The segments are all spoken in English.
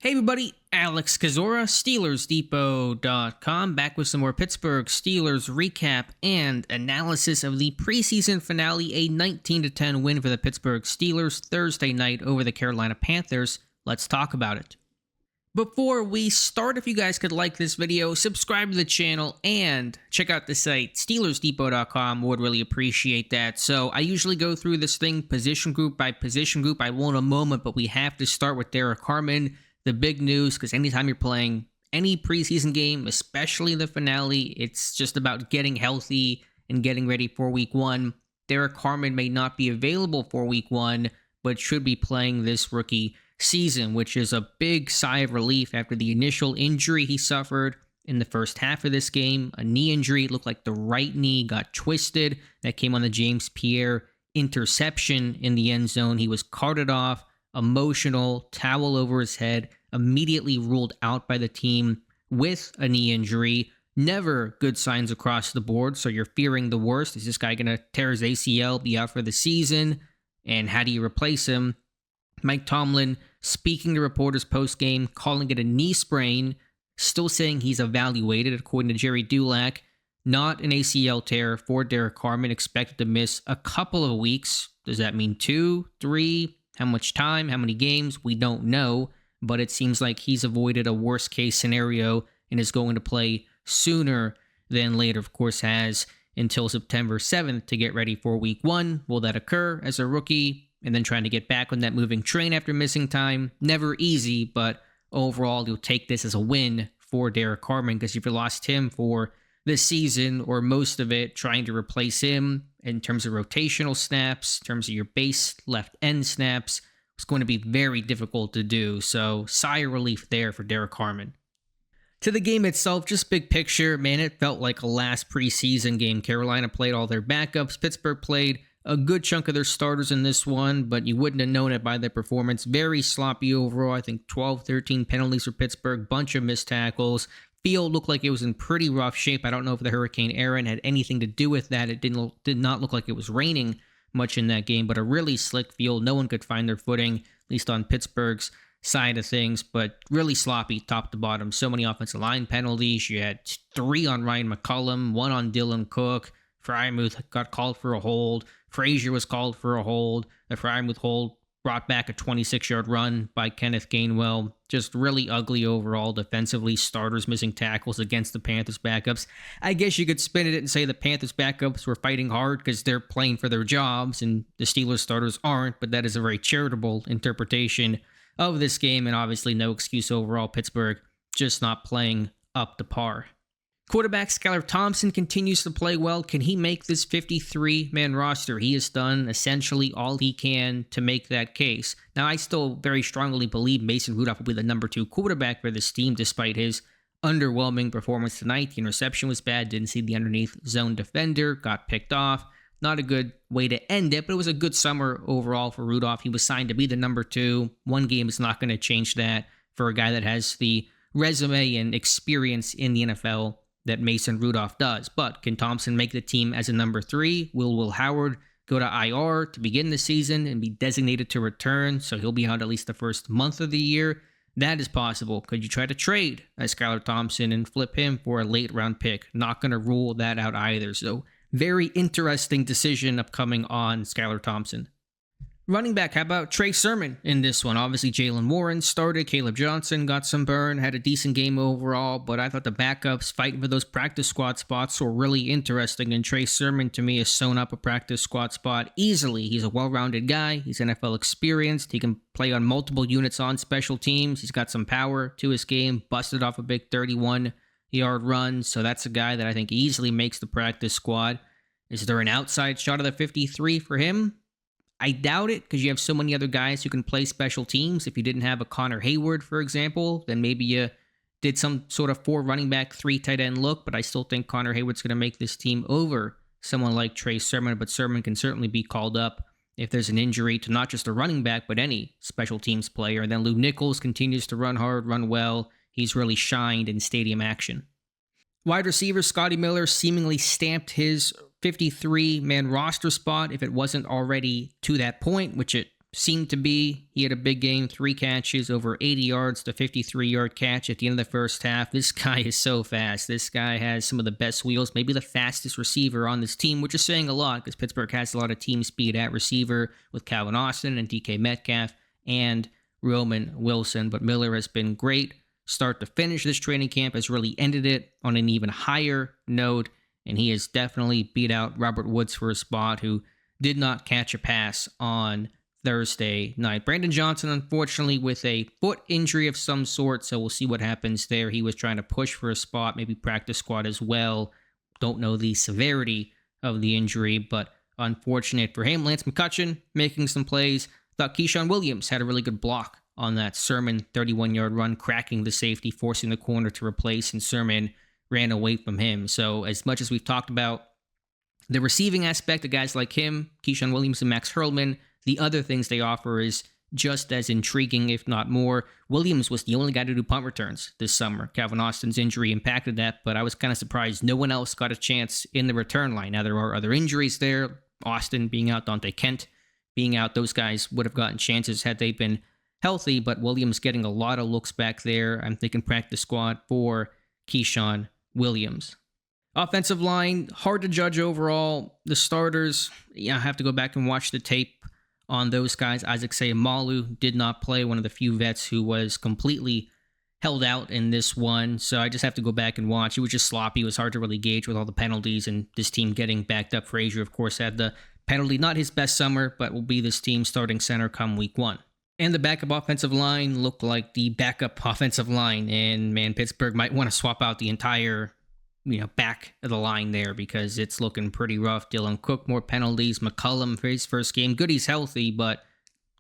Hey everybody, Alex Kazora, SteelersDepot.com, back with some more Pittsburgh Steelers recap and analysis of the preseason finale, a 19-10 win for the Pittsburgh Steelers Thursday night over the Carolina Panthers. Let's talk about it. Before we start, if you guys could like this video, subscribe to the channel, and check out the site, SteelersDepot.com, would really appreciate that. So I usually go through this thing position group by position group. I will in a moment, but we have to start with Derrick Harmon. The big news, because anytime you're playing any preseason game, especially the finale, it's just about getting healthy and getting ready for week one. Derrick Carman may not be available for week one, but should be playing this rookie season, which is a big sigh of relief after the initial injury he suffered in the first half of this game. A knee injury. It looked like the right knee got twisted. That came on the James Pierre interception in the end zone. He was carted off. Emotional, towel over his head, immediately ruled out by the team with a knee injury. Never good signs across the board, so you're fearing the worst. Is this guy going to tear his ACL, be out for the season? And how do you replace him? Mike Tomlin speaking to reporters post-game, calling it a knee sprain, still saying he's evaluated, according to Jerry Dulac. Not an ACL tear for Derrick Carman, expected to miss a couple of weeks. Does that mean 2, 3? How much time, how many games, we don't know, but it seems like he's avoided a worst-case scenario and is going to play sooner than later. Of course, has until September 7th to get ready for week one. Will that occur as a rookie? And then trying to get back on that moving train after missing time. Never easy, but overall, you'll take this as a win for Derrick Carman, because if you lost him for this season or most of it, trying to replace him in terms of rotational snaps, in terms of your base left end snaps, it's going to be very difficult to do. So sigh of relief there for Derrick Harmon. To the game itself, just big picture, man, it felt like a last preseason game. Carolina played all their backups. Pittsburgh played a good chunk of their starters in this one, but you wouldn't have known it by their performance. Very sloppy overall. I think 12, 13 penalties for Pittsburgh, bunch of missed tackles. Field looked like it was in pretty rough shape. I don't know if the Hurricane Aaron had anything to do with that. It did not look like it was raining much in that game, but a really slick field. No one could find their footing, at least on Pittsburgh's side of things, but really sloppy top to bottom. So many offensive line penalties. You had 3 on Ryan McCullum, 1 on Dylan Cook. Freiermuth got called for a hold. Frazier was called for a hold. The Freiermuth hold brought back a 26-yard run by Kenneth Gainwell. Just really ugly overall defensively. Starters missing tackles against the Panthers backups. I guess you could spin it and say the Panthers backups were fighting hard because they're playing for their jobs and the Steelers starters aren't, but that is a very charitable interpretation of this game, and obviously no excuse overall. Pittsburgh just not playing up to par. Quarterback Skylar Thompson continues to play well. Can he make this 53-man roster? He has done essentially all he can to make that case. Now, I still very strongly believe Mason Rudolph will be the number 2 quarterback for this team, despite his underwhelming performance tonight. The interception was bad. Didn't see the underneath zone defender. Got picked off. Not a good way to end it, but it was a good summer overall for Rudolph. He was signed to be the number 2. One game is not going to change that for a guy that has the resume and experience in the NFL that Mason Rudolph does. But can Thompson make the team as a number 3? Will Howard go to IR to begin the season and be designated to return, so he'll be out at least the first month of the year? That is possible. Could you try to trade Skylar Thompson and flip him for a late round pick? Not going to rule that out either. So very interesting decision upcoming on Skylar Thompson. Running back, how about Trey Sermon in this one? Obviously, Jalen Warren started. Caleb Johnson got some burn, had a decent game overall, but I thought the backups fighting for those practice squad spots were really interesting, and Trey Sermon, to me, has sewn up a practice squad spot easily. He's a well-rounded guy. He's NFL experienced. He can play on multiple units on special teams. He's got some power to his game, busted off a big 31-yard run, so that's a guy that I think easily makes the practice squad. Is there an outside shot of the 53 for him? I doubt it, because you have so many other guys who can play special teams. If you didn't have a Connor Hayward, for example, then maybe you did some sort of 4 running back, 3 tight end look, but I still think Connor Hayward's going to make this team over someone like Trey Sermon, but Sermon can certainly be called up if there's an injury to not just a running back, but any special teams player. And then Lou Nichols continues to run hard, run well. He's really shined in stadium action. Wide receiver Scotty Miller seemingly stamped his 53-man roster spot, if it wasn't already to that point, which it seemed to be. He had a big game, 3 catches, over 80 yards, the 53-yard catch at the end of the first half. This guy is so fast. This guy has some of the best wheels, maybe the fastest receiver on this team, which is saying a lot because Pittsburgh has a lot of team speed at receiver with Calvin Austin and DK Metcalf and Roman Wilson. But Miller has been great start to finish. This training camp has really ended it on an even higher note, and he has definitely beat out Robert Woods for a spot, who did not catch a pass on Thursday night. Brandon Johnson, unfortunately, with a foot injury of some sort, so we'll see what happens there. He was trying to push for a spot, maybe practice squad as well. Don't know the severity of the injury, but unfortunate for him. Lance McCutcheon making some plays. Thought Keyshawn Williams had a really good block on that Sermon 31-yard run, cracking the safety, forcing the corner to replace, and Sermon ran away from him. So as much as we've talked about the receiving aspect of guys like him, Keyshawn Williams and Max Hurlman, the other things they offer is just as intriguing, if not more. Williams was the only guy to do punt returns this summer. Calvin Austin's injury impacted that, but I was kind of surprised no one else got a chance in the return line. Now, there are other injuries there. Austin being out, Dante Kent being out. Those guys would have gotten chances had they been healthy, but Williams getting a lot of looks back there. I'm thinking practice squad for Keyshawn Williams. Offensive line, hard to judge overall. The starters, I have to go back and watch the tape on those guys. Isaac Seumalo did not play, one of the few vets who was completely held out in this one. So I just have to go back and watch. It was just sloppy. It was hard to really gauge with all the penalties, and this team getting backed up. Frazier, of course, had the penalty. Not his best summer, but will be this team's starting center come week 1. And the backup offensive line looked like the backup offensive line. And man, Pittsburgh might want to swap out the entire back of the line there, because it's looking pretty rough. Dylan Cook, more penalties. McCullum for his first game. Good, he's healthy, but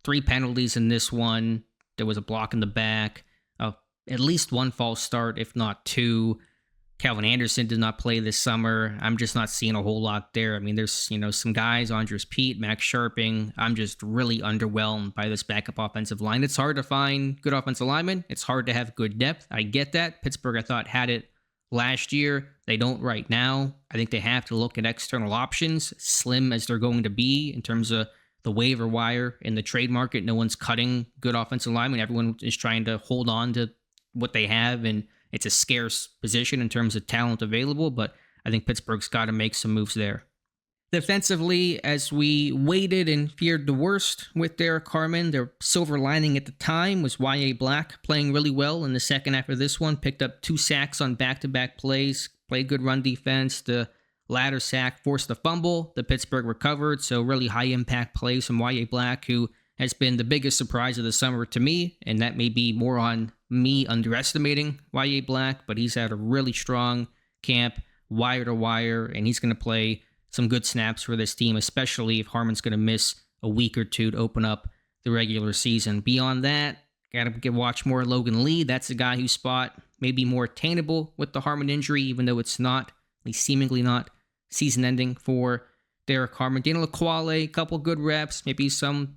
3 penalties in this one. There was a block in the back. At least 1 false start, if not 2. Calvin Anderson did not play this summer. I'm just not seeing a whole lot there. I mean, there's, some guys, Andres Pete, Max Sharping. I'm just really underwhelmed by this backup offensive line. It's hard to find good offensive linemen. It's hard to have good depth. I get that. Pittsburgh, I thought, had it last year. They don't right now. I think they have to look at external options, slim as they're going to be in terms of the waiver wire in the trade market. No one's cutting good offensive linemen. Everyone is trying to hold on to what they have, and it's a scarce position in terms of talent available, but I think Pittsburgh's got to make some moves there. Defensively, as we waited and feared the worst with Derrick Carman, their silver lining at the time was Y.A. Black playing really well in the second half of this one, picked up 2 sacks on back-to-back plays, played good run defense. The latter sack forced a fumble. The Pittsburgh recovered, so really high-impact plays from Y.A. Black, who has been the biggest surprise of the summer to me, and that may be more on me underestimating Y.A. Black, but he's had a really strong camp, wire to wire, and he's going to play some good snaps for this team, especially if Harmon's going to miss a week or 2 to open up the regular season. Beyond that, got to watch more Logan Lee. That's the guy whose spot may be more attainable with the Harmon injury, even though it's not, at least seemingly not, season-ending for Derrick Harmon. Daniel Akwale, a couple good reps, maybe some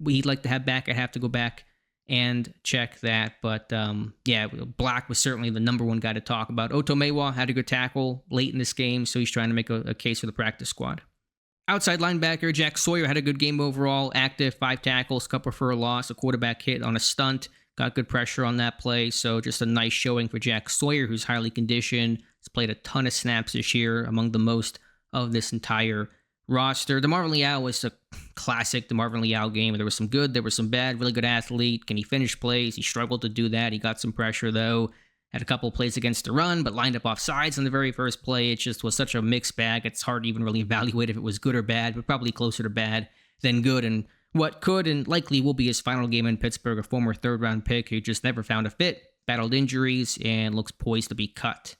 he'd like to have back. I'd have to go back and check that. But Black was certainly the number one guy to talk about. Otomewa had a good tackle late in this game, so he's trying to make a case for the practice squad. Outside linebacker Jack Sawyer had a good game overall. Active, 5 tackles, couple for a loss, a quarterback hit on a stunt. Got good pressure on that play, so just a nice showing for Jack Sawyer, who's highly conditioned. He's played a ton of snaps this year, among the most of this entire roster. DeMarvin Leal was a classic DeMarvin Leal game. There was some good, there was some bad. Really good athlete. Can he finish plays? He struggled to do that. He got some pressure, though. Had a couple of plays against the run, but lined up off sides on the very first play. It just was such a mixed bag. It's hard to even really evaluate if it was good or bad, but probably closer to bad than good. And what could and likely will be his final game in Pittsburgh, a former third-round pick who just never found a fit, battled injuries, and looks poised to be cut.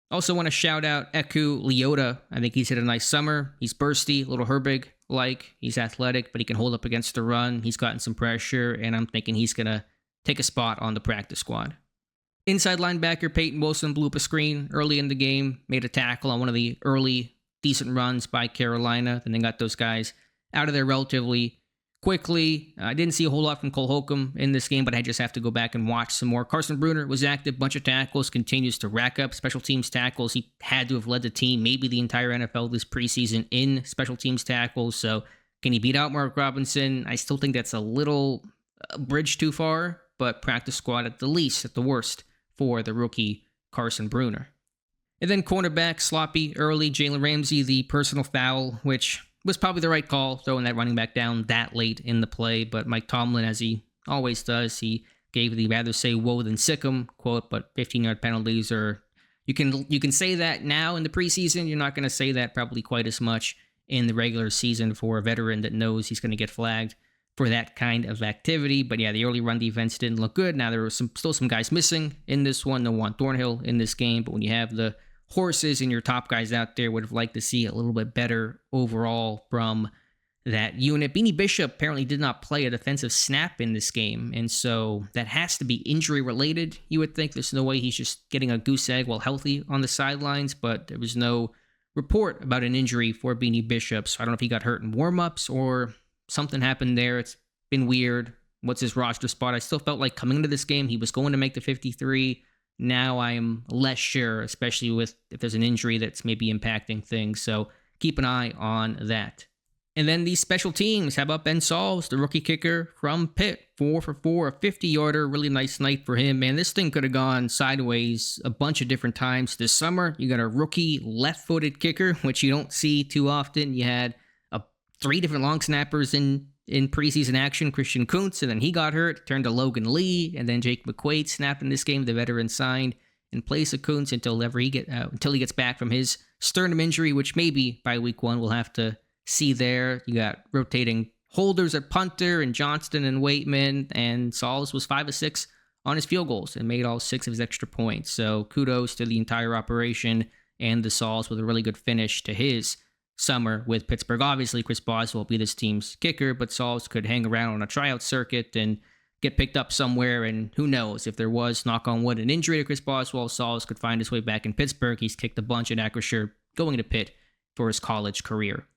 Also want to shout out Eku Leota. I think he's had a nice summer. He's bursty, a little Herbig-like. He's athletic, but he can hold up against the run. He's gotten some pressure, and I'm thinking he's going to take a spot on the practice squad. Inside linebacker Peyton Wilson blew up a screen early in the game, made a tackle on one of the early decent runs by Carolina. Then they got those guys out of there relatively quickly. I didn't see a whole lot from Cole Holcomb in this game, but I just have to go back and watch some more. Carson Bruner was active, bunch of tackles, continues to rack up special teams tackles. He had to have led the team, maybe the entire NFL this preseason in special teams tackles, so Can he beat out Mark Robinson? I still think that's a little bridge too far, but practice squad at the least, at the worst, for the rookie Carson Bruner. And then cornerback, sloppy early, Jalen Ramsey, the personal foul, which was probably the right call, throwing that running back down that late in the play. But Mike Tomlin, as he always does, he gave the rather say woe than sick 'em quote, but 15-yard penalties are, you can say that now in the preseason. You're not going to say that probably quite as much in the regular season for a veteran that knows he's going to get flagged for that kind of activity. But yeah, the early run defense didn't look good. Now there were still some guys missing in this one. No Juan Thornhill in this game, but when you have the horses and your top guys out there, would have liked to see a little bit better overall from that unit. Beanie Bishop apparently did not play a defensive snap in this game, and so that has to be injury related, you would think. There's no way he's just getting a goose egg while healthy on the sidelines, but there was no report about an injury for Beanie Bishop, so I don't know if he got hurt in warm-ups or something happened there. It's been weird. What's his roster spot? I still felt like coming into this game he was going to make the 53. Now I'm less sure, especially with if there's an injury that's maybe impacting things. So keep an eye on that. And then these special teams. How about Ben Sauls, the rookie kicker from Pitt? 4 for 4, a 50-yarder. Really nice night for him. Man, this thing could have gone sideways a bunch of different times this summer. You got a rookie left-footed kicker, which you don't see too often. You had 3 different long snappers in preseason action. Christian Kuntz, and then he got hurt, turned to Logan Lee, and then Jake McQuaid snapped in this game. The veteran signed in place of Kuntz until he gets back from his sternum injury, which maybe by week 1 we'll have to see there. You got rotating holders at punter and Johnston and Waitman, and Sauls was 5 of 6 on his field goals and made all 6 of his extra points. So kudos to the entire operation and the Sauls with a really good finish to his summer with Pittsburgh. Obviously, Chris Boswell will be this team's kicker, but Sauls could hang around on a tryout circuit and get picked up somewhere, and who knows, if there was, knock on wood, an injury to Chris Boswell, Sauls could find his way back in Pittsburgh. He's kicked a bunch at Acrisure, going to Pitt for his college career.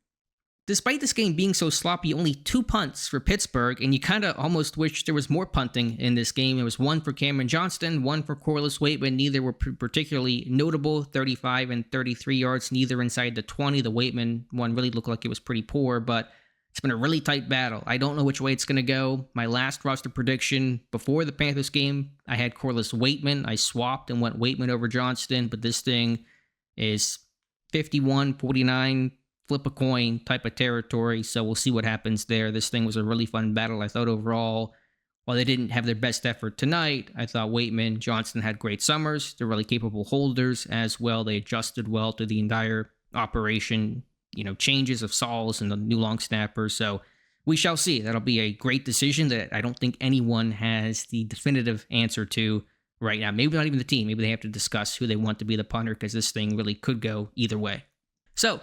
Despite this game being so sloppy, only 2 punts for Pittsburgh, and you kind of almost wish there was more punting in this game. There was 1 for Cameron Johnston, 1 for Corliss Waitman. Neither were particularly notable, 35 and 33 yards, neither inside the 20. The Waitman one really looked like it was pretty poor, but it's been a really tight battle. I don't know which way it's going to go. My last roster prediction before the Panthers game, I had Corliss Waitman. I swapped and went Waitman over Johnston, but this thing is 51-49, flip a coin type of territory, so we'll see what happens there. This thing was a really fun battle. I thought overall, while they didn't have their best effort tonight, I thought Waitman, Johnston had great summers. They're really capable holders as well. They adjusted well to the entire operation, changes of Sauls and the new long snappers. So we shall see. That'll be a great decision that I don't think anyone has the definitive answer to right now. Maybe not even the team. Maybe they have to discuss who they want to be the punter, because this thing really could go either way. So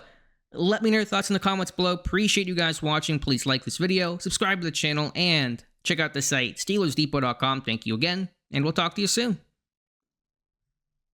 let me know your thoughts in the comments below. Appreciate you guys watching. Please like this video, subscribe to the channel, and check out the site, SteelersDepot.com. Thank you again, and we'll talk to you soon.